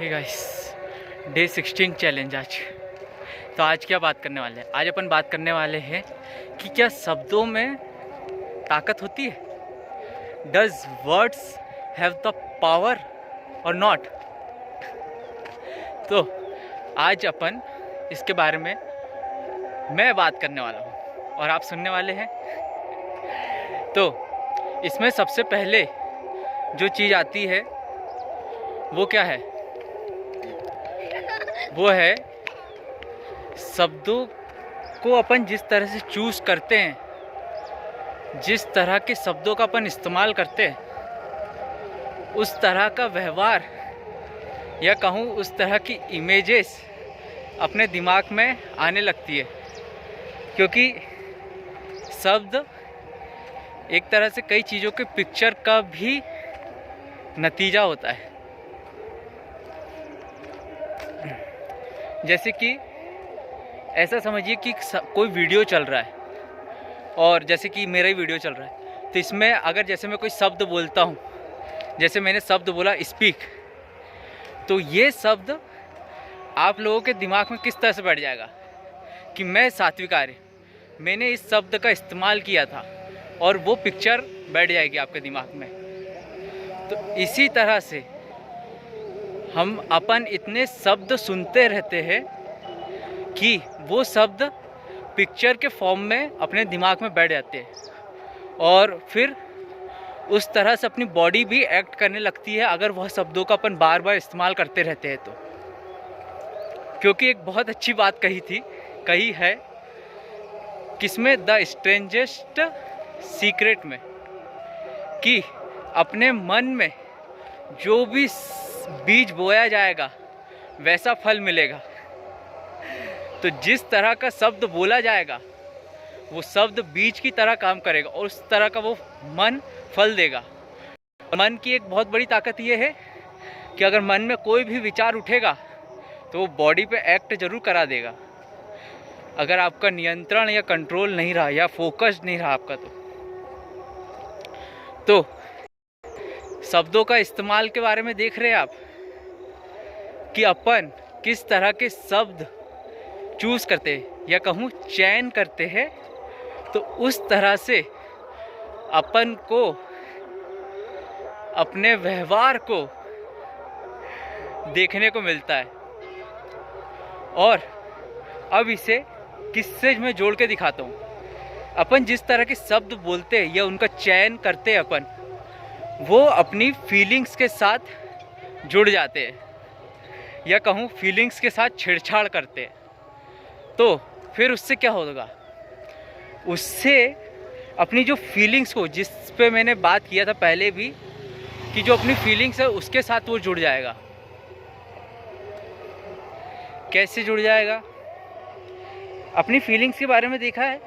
Hey guys, day 16 challenge आज। तो आज क्या बात करने वाले हैं? आज अपन बात करने वाले हैं कि क्या शब्दों में ताकत होती है? Does words have the power और नॉट? तो आज अपन इसके बारे में मैं बात करने वाला हूँ और आप सुनने वाले हैं। तो इसमें सबसे पहले जो चीज़ आती है वो क्या है? वो है शब्दों को अपन जिस तरह से चूज़ करते हैं, जिस तरह के शब्दों का अपन इस्तेमाल करते हैं, उस तरह का व्यवहार या कहूँ उस तरह की इमेजेस अपने दिमाग में आने लगती है। क्योंकि शब्द एक तरह से कई चीज़ों के पिक्चर का भी नतीजा होता है। जैसे कि ऐसा समझिए कि कोई वीडियो चल रहा है और जैसे कि मेरा ही वीडियो चल रहा है, तो इसमें अगर जैसे मैं कोई शब्द बोलता हूँ, जैसे मैंने शब्द बोला स्पीक, तो ये शब्द आप लोगों के दिमाग में किस तरह से बैठ जाएगा कि मैं सात्विक आर्य, मैंने इस शब्द का इस्तेमाल किया था, और वो पिक्चर बैठ जाएगी आपके दिमाग में। तो इसी तरह से हम अपन इतने शब्द सुनते रहते हैं कि वो शब्द पिक्चर के फॉर्म में अपने दिमाग में बैठ जाते हैं और फिर उस तरह से अपनी बॉडी भी एक्ट करने लगती है अगर वह शब्दों का अपन बार बार इस्तेमाल करते रहते हैं तो। क्योंकि एक बहुत अच्छी बात कही है किसमें, द स्ट्रेंजेस्ट सीक्रेट में, कि अपने मन में जो भी बीज बोया जाएगा वैसा फल मिलेगा। तो जिस तरह का शब्द बोला जाएगा वो शब्द बीज की तरह काम करेगा और उस तरह का वो मन फल देगा। मन की एक बहुत बड़ी ताकत ये है कि अगर मन में कोई भी विचार उठेगा तो वो बॉडी पे एक्ट जरूर करा देगा। अगर आपका नियंत्रण या कंट्रोल नहीं रहा या फोकस नहीं रहा आपका, तो शब्दों का इस्तेमाल के बारे में देख रहे हैं आप कि अपन किस तरह के शब्द चूज़ करते हैं या कहूँ चयन करते हैं। तो उस तरह से अपन को अपने व्यवहार को देखने को मिलता है। और अब इसे किससे मैं जोड़ के दिखाता हूँ। अपन जिस तरह के शब्द बोलते हैं या उनका चयन करते हैं अपन, वो अपनी फीलिंग्स के साथ जुड़ जाते हैं या कहूँ फीलिंग्स के साथ छेड़छाड़ करते हैं। तो फिर उससे क्या होगा? उससे अपनी जो फीलिंग्स को, जिस पे मैंने बात किया था पहले भी कि जो अपनी फीलिंग्स है उसके साथ वो जुड़ जाएगा। कैसे जुड़ जाएगा? अपनी फीलिंग्स के बारे में देखा है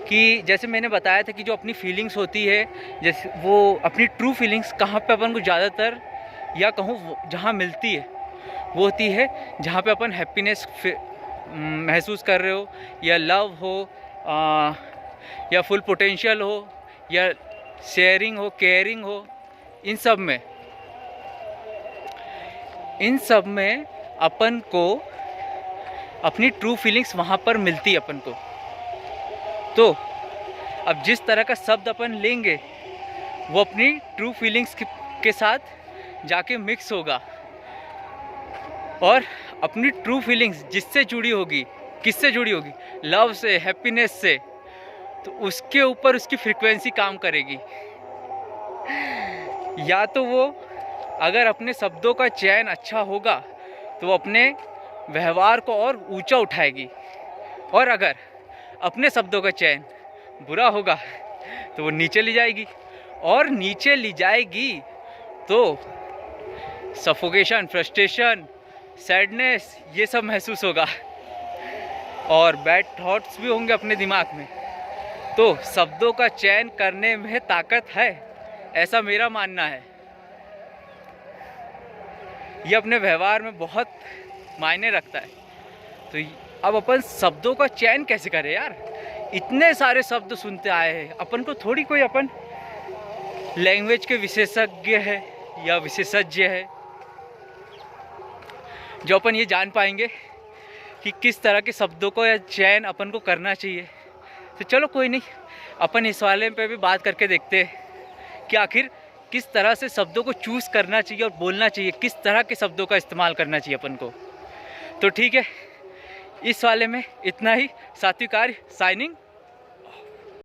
कि जैसे मैंने बताया था कि जो अपनी फीलिंग्स होती है, जैसे वो अपनी ट्रू फीलिंग्स कहाँ पे अपन को ज़्यादातर या कहूँ जहाँ मिलती है वो होती है जहाँ पे अपन हैप्पीनेस महसूस कर रहे हो, या लव हो, या फुल पोटेंशियल हो, या शेयरिंग हो, केयरिंग हो। इन सब में अपन को अपनी ट्रू फीलिंग्स वहाँ पर मिलती है अपन को। तो अब जिस तरह का शब्द अपन लेंगे वो अपनी ट्रू फीलिंग्स के साथ जाके मिक्स होगा और अपनी ट्रू फीलिंग्स जिससे जुड़ी होगी, किससे जुड़ी होगी? लव से, हैप्पीनेस से। तो उसके ऊपर उसकी फ्रीक्वेंसी काम करेगी। या तो वो अगर अपने शब्दों का चयन अच्छा होगा तो वो अपने व्यवहार को और ऊंचा उठाएगी, और अगर अपने शब्दों का चयन बुरा होगा तो वो नीचे ले जाएगी, और नीचे ले जाएगी तो सफोकेशन, फ्रस्ट्रेशन, सैडनेस ये सब महसूस होगा और बैड थॉट्स भी होंगे अपने दिमाग में। तो शब्दों का चयन करने में ताकत है, ऐसा मेरा मानना है। ये अपने व्यवहार में बहुत मायने रखता है। तो अब अपन शब्दों का चयन कैसे करें यार? इतने सारे शब्द सुनते आए हैं, अपन को थोड़ी कोई अपन लैंग्वेज के विशेषज्ञ है या विशेषज्ञ है। जो अपन ये जान पाएंगे कि किस तरह के शब्दों को या चयन अपन को करना चाहिए। तो चलो कोई नहीं, अपन इस वाले पे भी बात करके देखते हैं कि आखिर किस तरह से शब्दों को चूज़ करना चाहिए और बोलना चाहिए, किस तरह के शब्दों का इस्तेमाल करना चाहिए अपन को। तो ठीक है, इस वाले में इतना ही। सात्विक आर्य साइनिंग